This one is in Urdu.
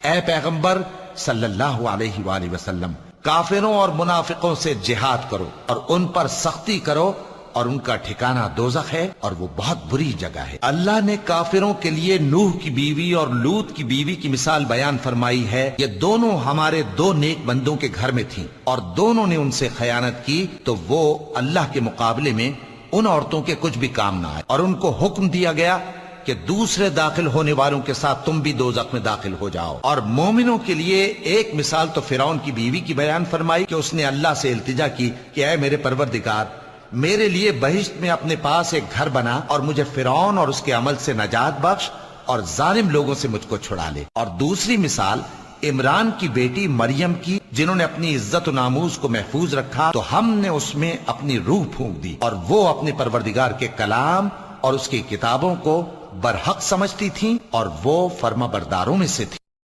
اے پیغمبر صلی اللہ علیہ وآلہ وسلم، کافروں اور منافقوں سے جہاد کرو اور ان پر سختی کرو، اور ان کا ٹھکانہ دوزخ ہے اور وہ بہت بری جگہ ہے۔ اللہ نے کافروں کے لیے نوح کی بیوی اور لوط کی بیوی کی مثال بیان فرمائی ہے۔ یہ دونوں ہمارے دو نیک بندوں کے گھر میں تھیں اور دونوں نے ان سے خیانت کی، تو وہ اللہ کے مقابلے میں ان عورتوں کے کچھ بھی کام نہ آئے، اور ان کو حکم دیا گیا کہ دوسرے داخل ہونے والوں کے ساتھ تم بھی دوزخ میں داخل ہو جاؤ۔ اور مومنوں کے لیے ایک مثال تو فرعون کی بیوی کی بیان فرمائی کہ اس نے اللہ سے التجا کی کہ اے میرے پروردگار، میرے لیے بہشت میں اپنے پاس ایک گھر بنا اور مجھے فرعون اور اس کے عمل سے نجات بخش اور ظالم لوگوں سے مجھ کو چھڑا لے۔ اور دوسری مثال عمران کی بیٹی مریم کی، جنہوں نے اپنی عزت و ناموس کو محفوظ رکھا تو ہم نے اس میں اپنی روح پھونک دی، اور وہ اپنے پروردگار کے کلام اور اس کی کتابوں کو برحق سمجھتی تھیں اور وہ فرما برداروں میں سے تھی۔